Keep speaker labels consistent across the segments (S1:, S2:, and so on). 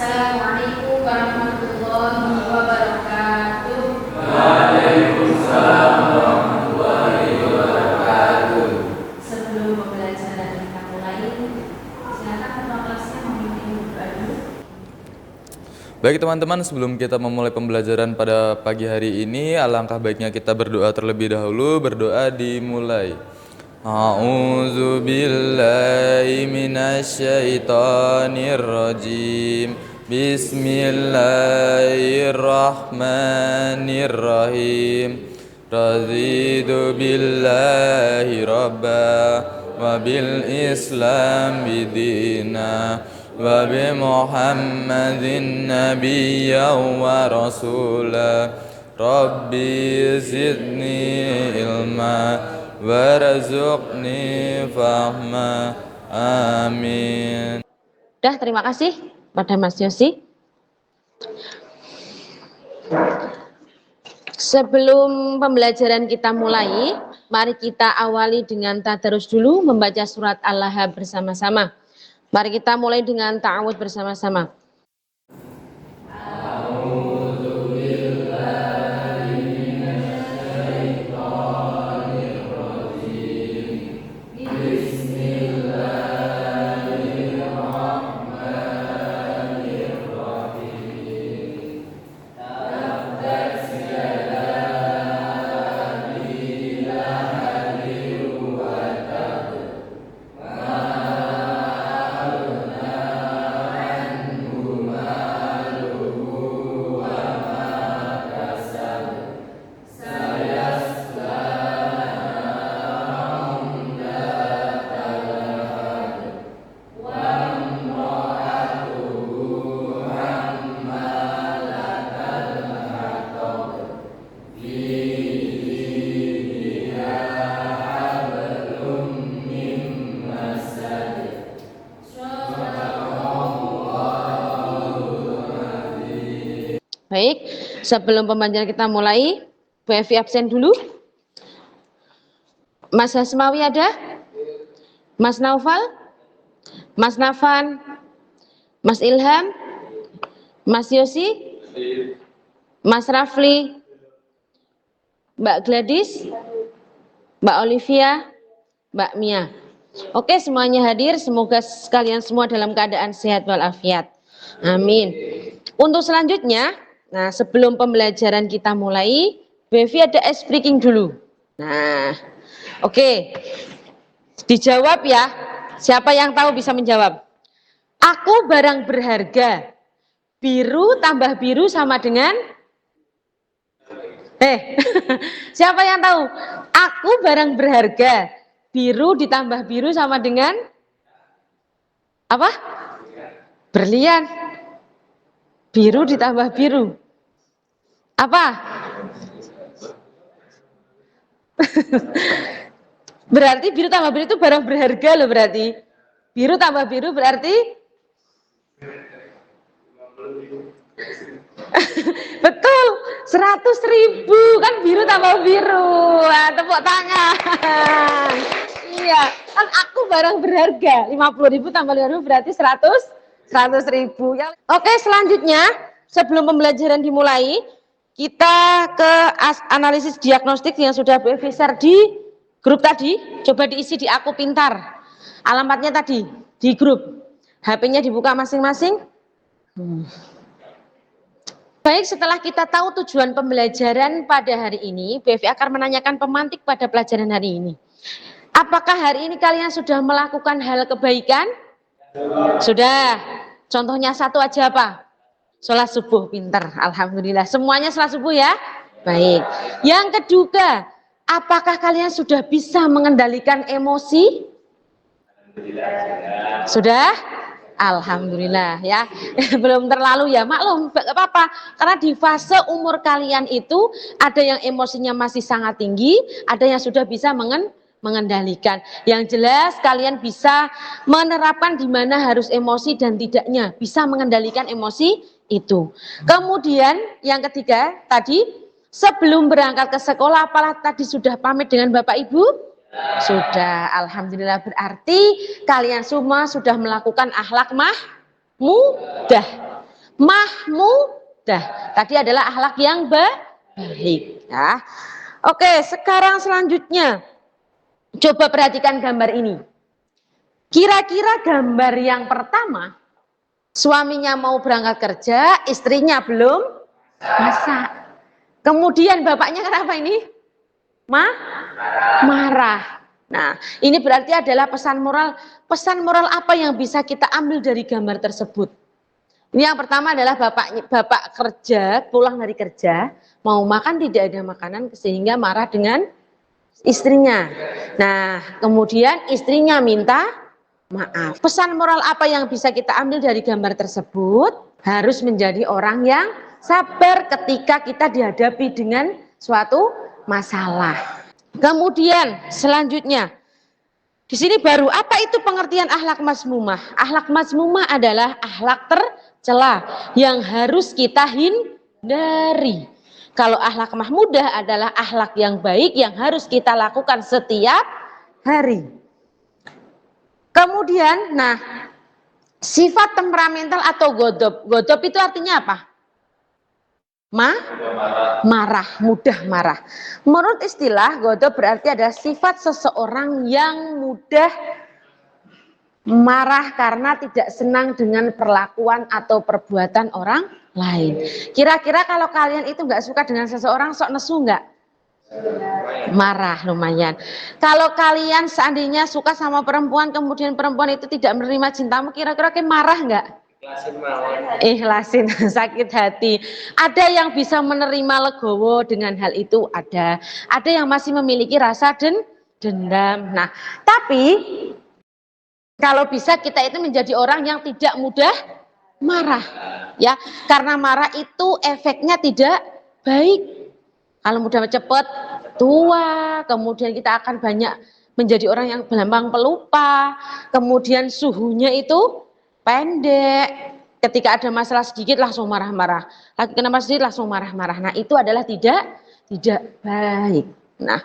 S1: Assalamualaikum warahmatullahi wabarakatuh.
S2: Waalaikumsalam warahmatullahi wabarakatuh.
S1: Sebelum pembelajaran kita mulai, silakan ketua kelasnya memimpin doa dulu.
S2: Baik teman-teman, sebelum kita memulai pembelajaran pada pagi hari ini, alangkah baiknya kita berdoa terlebih dahulu. Berdoa dimulai. A'udzu billahi minasyaitonir rajim. Bismillahirrahmanirrahim. Raditu billahi rabba wa bil islam bidina wa bi Muhammadin nabiyyan wa rasula. Rabbi zidni ilma warzuqni fahma. Amin.
S3: Udah, terima kasih pada Mas Yosi. Sebelum pembelajaran kita mulai, mari kita awali dengan tadarus dulu, membaca surat Al-Lahab bersama-sama. Mari kita mulai dengan ta'awudz bersama-sama. Baik, sebelum pembelajaran kita mulai, Bu Evi absen dulu. Mas Hasmawi ada? Mas Naufal? Mas Nafan? Mas Ilham? Mas Yosi? Mas Rafli? Mbak Gladys? Mbak Olivia? Mbak Mia? Oke, semuanya hadir. Semoga kalian semua dalam keadaan sehat walafiat. Amin. Untuk selanjutnya, nah, sebelum pembelajaran kita mulai, Bu Evi ada ice breaking dulu. Nah, oke. Dijawab ya. Siapa yang tahu bisa menjawab? Aku barang berharga. Biru tambah biru sama dengan siapa yang tahu? Aku barang berharga. Biru ditambah biru sama dengan apa? Berlian. Biru ditambah biru. Apa? Berarti biru tambah biru itu barang berharga loh berarti. Biru tambah biru berarti betul, 100.000 kan biru tambah biru. Nah, tepuk tangan. Iya, kan aku barang berharga. 50.000 tambah 5.000 berarti 100.000. Oke, selanjutnya sebelum pembelajaran dimulai, kita ke analisis diagnostik yang sudah Bu Evi share di grup tadi. Coba diisi di Aku Pintar. Alamatnya tadi di grup. HP-nya dibuka masing-masing. Baik, setelah kita tahu tujuan pembelajaran pada hari ini, Bu Evi akan menanyakan pemantik pada pelajaran hari ini. Apakah hari ini kalian sudah melakukan hal kebaikan? Sudah. Contohnya satu aja apa? Sholat subuh, pinter. Alhamdulillah. Semuanya sholat subuh ya? Baik. Yang kedua, apakah kalian sudah bisa mengendalikan emosi? Sudah? Alhamdulillah ya. Belum terlalu ya, maklum, gak apa-apa. Karena di fase umur kalian itu ada yang emosinya masih sangat tinggi, ada yang sudah bisa mengendalikan. Yang jelas kalian bisa menerapkan di mana harus emosi dan tidaknya, bisa mengendalikan emosi itu. Kemudian yang ketiga tadi, sebelum berangkat ke sekolah apalah tadi sudah pamit dengan Bapak Ibu? Sudah, alhamdulillah, berarti kalian semua sudah melakukan akhlak mudah. mahmudah. Tadi adalah akhlak yang baik. Ya. Oke, sekarang selanjutnya coba perhatikan gambar ini. Kira-kira gambar yang pertama, suaminya mau berangkat kerja, istrinya belum masak. Kemudian bapaknya kenapa ini? Marah. Nah, ini berarti adalah pesan moral. Pesan moral apa yang bisa kita ambil dari gambar tersebut? Ini yang pertama adalah bapak kerja, pulang dari kerja, mau makan tidak ada makanan sehingga marah dengan istrinya. Nah, kemudian istrinya minta maaf. Pesan moral apa yang bisa kita ambil dari gambar tersebut? Harus menjadi orang yang sabar ketika kita dihadapi dengan suatu masalah. Kemudian selanjutnya di sini baru apa itu pengertian akhlak mazmumah? Akhlak mazmumah adalah akhlak tercela yang harus kita hindari. Kalau akhlak mahmudah adalah akhlak yang baik yang harus kita lakukan setiap hari. Kemudian, nah, sifat temperamental atau godop. Godop itu artinya apa? Marah, mudah marah. Menurut istilah, godop berarti adalah sifat seseorang yang mudah marah karena tidak senang dengan perlakuan atau perbuatan orang lain. Kira-kira kalau kalian itu nggak suka dengan seseorang, sok nesu nggak? Marah lumayan. Kalau kalian seandainya suka sama perempuan, kemudian perempuan itu tidak menerima cintamu, kira-kira marah nggak? Ikhlasin, sakit hati. Ada yang bisa menerima legowo dengan hal itu, ada yang masih memiliki rasa dendam. Nah, tapi kalau bisa kita itu menjadi orang yang tidak mudah marah, ya, karena marah itu efeknya tidak baik. Kalau mudah cepat tua, kemudian kita akan banyak menjadi orang yang gampang pelupa, kemudian suhunya itu pendek. Ketika ada masalah sedikit langsung marah-marah, lagi kena masalah sedikit langsung marah-marah. Nah, itu adalah tidak baik. Nah,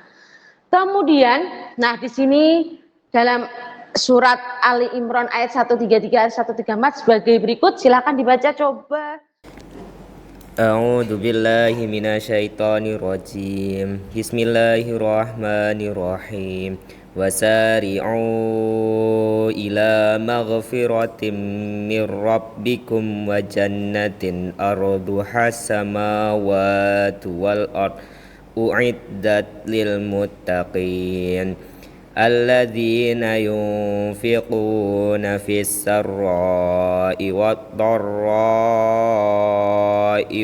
S3: kemudian, nah di sini dalam surat Ali Imran ayat 133 ayat 134 sebagai berikut, silakan dibaca coba.
S4: A'udzu billahi minasyaitonir rajim. Bismillahirrahmanirrahim. Wasari'u ila maghfiratin mir rabbikum wa jannatin arduha samawati wal ard u'iddat lil muttaqin. Alladzina yunfiquna fis sarra'i wad dharra'i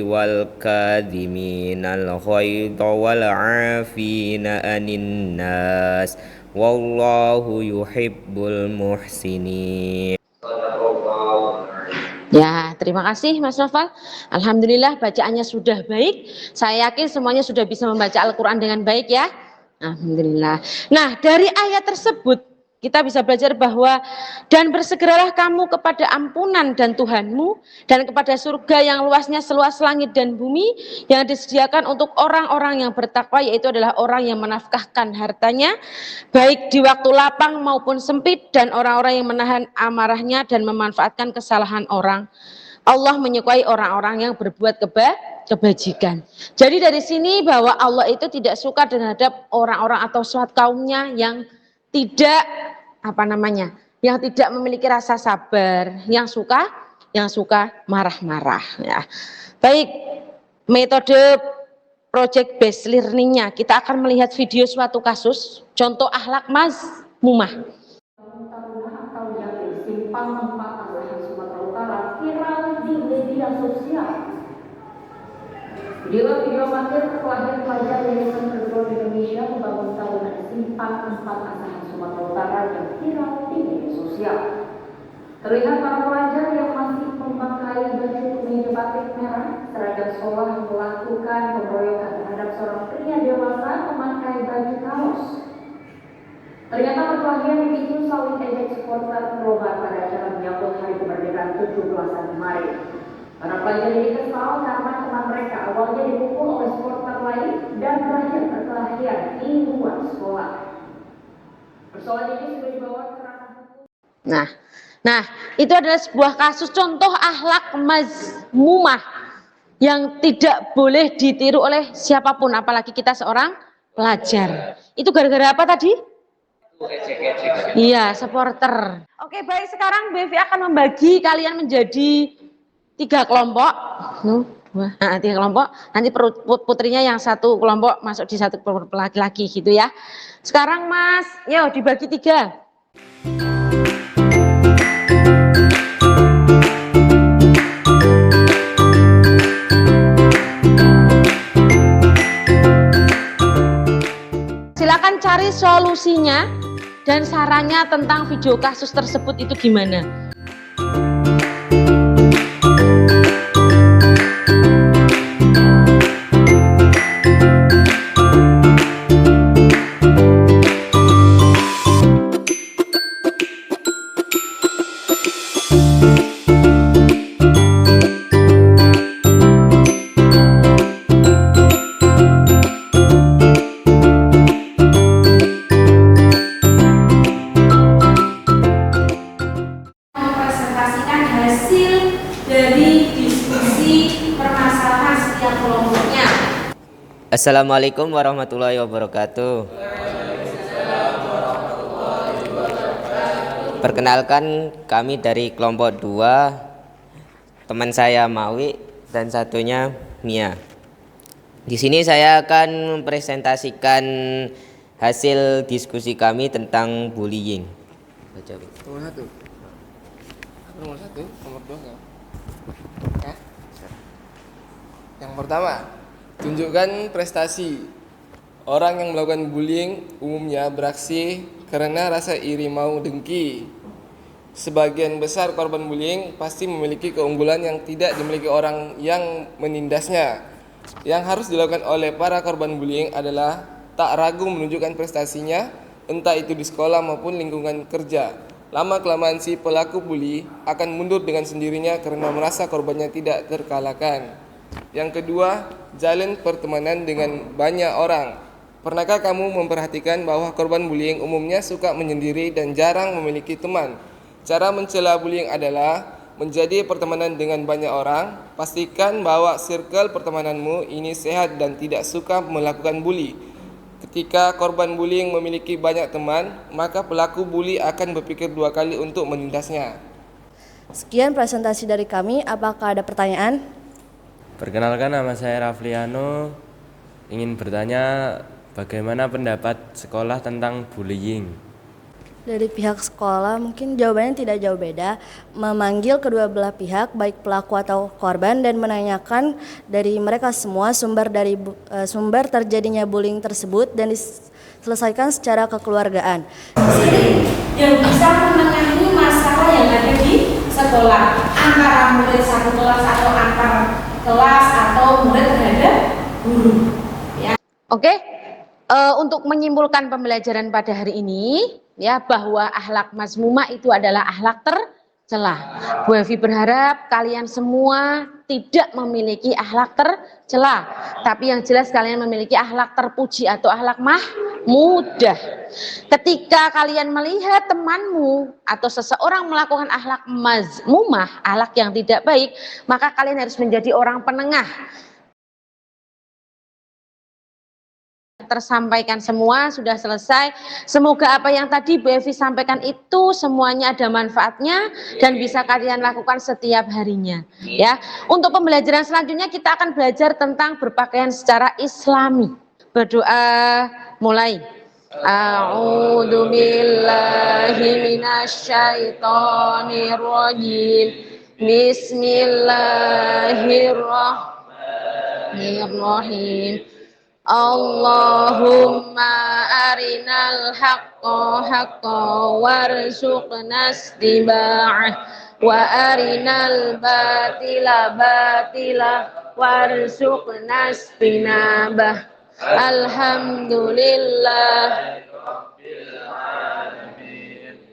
S4: wal kadhiminal ghaidha wal 'afina 'anin nas wallahu yuhibbul muhsinin.
S3: Ya, terima kasih Mas Noval. Alhamdulillah bacaannya sudah baik. Saya yakin semuanya sudah bisa membaca Al-Quran dengan baik ya. Alhamdulillah. Nah, dari ayat tersebut kita bisa belajar bahwa dan bersegeralah kamu kepada ampunan dan Tuhanmu dan kepada surga yang luasnya seluas langit dan bumi yang disediakan untuk orang-orang yang bertakwa, yaitu adalah orang yang menafkahkan hartanya baik di waktu lapang maupun sempit, dan orang-orang yang menahan amarahnya dan memanfaatkan kesalahan orang. Allah menyukai orang-orang yang berbuat kebajikan. Jadi dari sini bahwa Allah itu tidak suka terhadap orang-orang atau suatu kaumnya yang tidak yang tidak memiliki rasa sabar, yang suka marah-marah. Ya. Baik, metode project based learningnya kita akan melihat video suatu kasus, contoh akhlak mazmumah.
S5: Atau yang simpang 4 Asahan Sumatera Utara viral di media sosial. Video amatir perkelahian pelajar Yayasan Perguruan Indonesia membangun tahunan simpang 4 Asahan Sumatera Utara yang viral di media sosial. Terlihat para pelajar yang masih memakai baju kemeja batik merah seragam sekolah melakukan pengeroyokan terhadap seorang pria dewasa memakai baju kaos. Ternyata perkelahian dipicu saling ejek supporter Robar pada acara menyambut Hari Kemerdekaan 17-an kemarin. Para pelajar ini kesal karena teman mereka awalnya dipukul oleh supporter lain dan berakhir perkelahian di luar sekolah. Persoalan ini sudah dibawa ke ranah hukum.
S3: Nah, Nah, itu adalah sebuah kasus contoh akhlak mazmumah yang tidak boleh ditiru oleh siapapun, apalagi kita seorang pelajar. Itu gara-gara apa tadi? Iya, supporter. Oke, baik, sekarang Bevi akan membagi kalian menjadi 3 kelompok. Nah, 3 kelompok. Nanti putrinya yang satu kelompok masuk di satu kelompok laki-laki gitu ya. Sekarang Mas, yo dibagi 3. Silakan cari solusinya dan sarannya tentang video kasus tersebut itu gimana.
S1: Mempresentasikan hasil dari diskusi permasalahan setiap kelompoknya.
S4: Assalamualaikum warahmatullahi wabarakatuh. Perkenalkan, kami dari kelompok 2, teman saya Mawi dan satunya Mia. Di sini saya akan mempresentasikan hasil diskusi kami tentang bullying. Baca, Bu.
S6: Nomor 1, nomor 2 enggak? Ya. Yang pertama, tunjukkan prestasi. Orang yang melakukan bullying umumnya beraksi karena rasa iri mau dengki. Sebagian besar korban bullying pasti memiliki keunggulan yang tidak dimiliki orang yang menindasnya. Yang harus dilakukan oleh para korban bullying adalah tak ragu menunjukkan prestasinya, entah itu di sekolah maupun lingkungan kerja. Lama-kelamaan si pelaku bully akan mundur dengan sendirinya karena merasa korbannya tidak terkalahkan. Yang kedua, jalin pertemanan dengan banyak orang. Pernahkah kamu memperhatikan bahwa korban bullying umumnya suka menyendiri dan jarang memiliki teman? Cara mencela bullying adalah menjadi pertemanan dengan banyak orang. Pastikan bahwa circle pertemananmu ini sehat dan tidak suka melakukan bully. Ketika korban bullying memiliki banyak teman, maka pelaku bully akan berpikir 2 kali untuk menindasnya.
S7: Sekian presentasi dari kami, apakah ada pertanyaan?
S8: Perkenalkan, nama saya Rafliano. Ingin bertanya bagaimana pendapat sekolah tentang bullying?
S7: Dari pihak sekolah mungkin jawabannya tidak jauh beda, memanggil kedua belah pihak baik pelaku atau korban dan menanyakan dari mereka semua sumber terjadinya bullying tersebut dan diselesaikan secara kekeluargaan.
S1: Yang bisa menangani masalah yang ada di sekolah antara murid satu kelas atau antar kelas atau murid terhadap guru. Ya.
S3: Oke, untuk menyimpulkan pembelajaran pada hari ini, ya, bahwa akhlak mazmumah itu adalah akhlak tercela. Bu Evi berharap kalian semua tidak memiliki akhlak tercela, tapi yang jelas kalian memiliki akhlak terpuji atau akhlak mahmudah. Ketika kalian melihat temanmu atau seseorang melakukan akhlak mazmumah, akhlak yang tidak baik, maka kalian harus menjadi orang penengah. Tersampaikan semua, sudah selesai. Semoga apa yang tadi Bu Evi sampaikan itu semuanya ada manfaatnya dan bisa kalian lakukan setiap harinya, ya. Untuk pembelajaran selanjutnya kita akan belajar tentang berpakaian secara islami. Berdoa mulai. A'udzu billahi minasyaitonir rajim. Bismillahirrahmanirrahim. Allahumma arinal haqqa haqqa warzuqna istiba'ah wa arinal batila batila warzuqna istinabah. Alhamdulillah.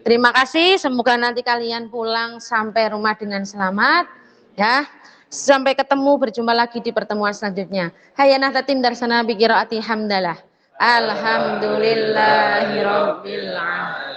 S3: Terima kasih, semoga nanti kalian pulang sampai rumah dengan selamat, ya. Sampai ketemu, berjumpa lagi di pertemuan selanjutnya. Hayya nahtatim darsana bi qiraati hamdalah. Alhamdulillahirabbil alamin.